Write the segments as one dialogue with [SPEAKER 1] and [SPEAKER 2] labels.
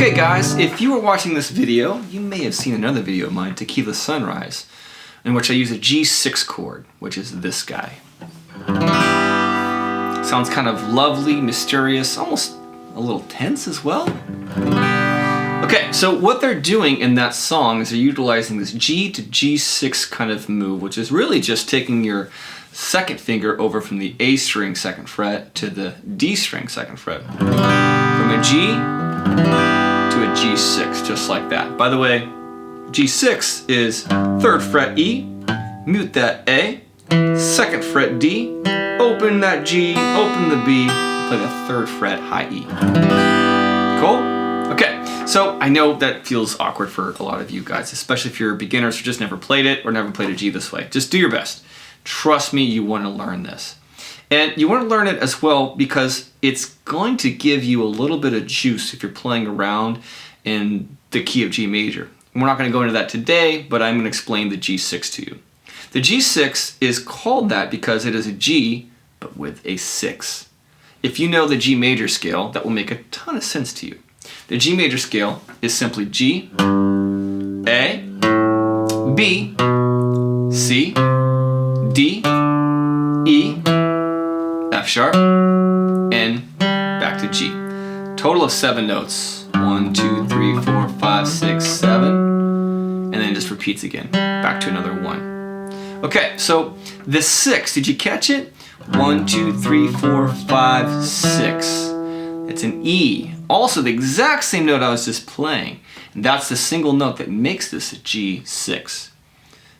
[SPEAKER 1] Okay guys, if you were watching this video, you may have seen another video of mine, Tequila Sunrise, in which I use a G6 chord, which is this guy. Sounds kind of lovely, mysterious, almost a little tense as well. Okay, so what they're doing in that song is they're utilizing this G to G6 kind of move, which is really just taking your second finger over from the A string second fret to the D string second fret. From a G to a G6, just like that. By the way, G6 is 3rd fret E, mute that A, 2nd fret D, open that G, open the B, play the 3rd fret high E. Cool? Okay, so I know that feels awkward for a lot of you guys, especially if you're beginners who just never played it or never played a G this way. Just do your best. Trust me, you want to learn this. And you want to learn it as well because it's going to give you a little bit of juice if you're playing around in the key of G major. We're not going to go into that today, but I'm going to explain the G6 to you. The G6 is called that because it is a G, but with a 6. If you know the G major scale, that will make a ton of sense to you. The G major scale is simply G, A, B, C, D, E, F sharp, and back to G. Total of 7 notes. 1, 2, 3, 4, 5, 6, 7. And then it just repeats again. Back to another 1. Okay, so the 6, did you catch it? 1, 2, 3, 4, 5, 6. It's an E. Also the exact same note I was just playing. And that's the single note that makes this a G6.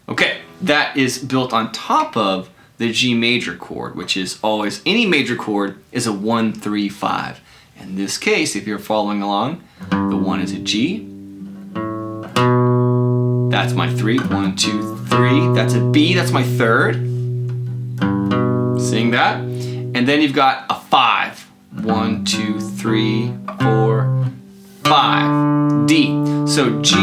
[SPEAKER 1] Okay, that is built on top of the G major chord, which is always, any major chord is a 1, 3, 5. In this case, if you're following along, the 1 is a G. That's my 3, 1, 2, 3. That's a B, that's my 3rd. Seeing that? And then you've got a 5. 1, 2, 3, 4, 5. D. So G,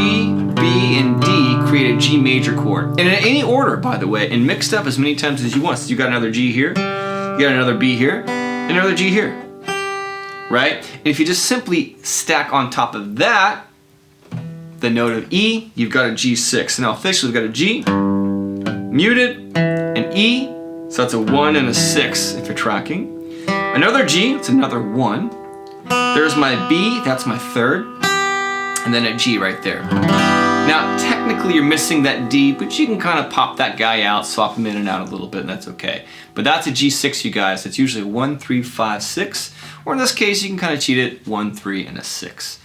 [SPEAKER 1] B, and D create a G major chord. And in any order, by the way, and mixed up as many times as you want. So you got another G here, you got another B here, and another G here. Right? And if you just simply stack on top of that the note of E, you've got a G6. So now officially we've got a G, muted, an E, so that's a 1 and a 6 if you're tracking. Another G, it's another 1. There's my B, that's my 3rd. And then a G right there. Now, technically you're missing that D, but you can kind of pop that guy out, swap him in and out a little bit, and that's okay. But that's a G6, you guys. It's usually 1, 3, 5, 6. Or in this case, you can kind of cheat it, 1, 3, and a 6.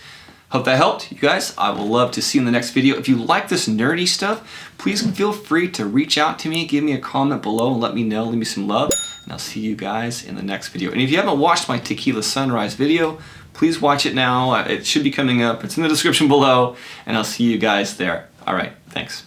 [SPEAKER 1] Hope that helped, you guys. I will love to see you in the next video. If you like this nerdy stuff, please feel free to reach out to me, give me a comment below, and let me know, leave me some love. And I'll see you guys in the next video. And if you haven't watched my Tequila Sunrise video, please watch it now. It should be coming up. It's in the description below, and I'll see you guys there. All right, thanks.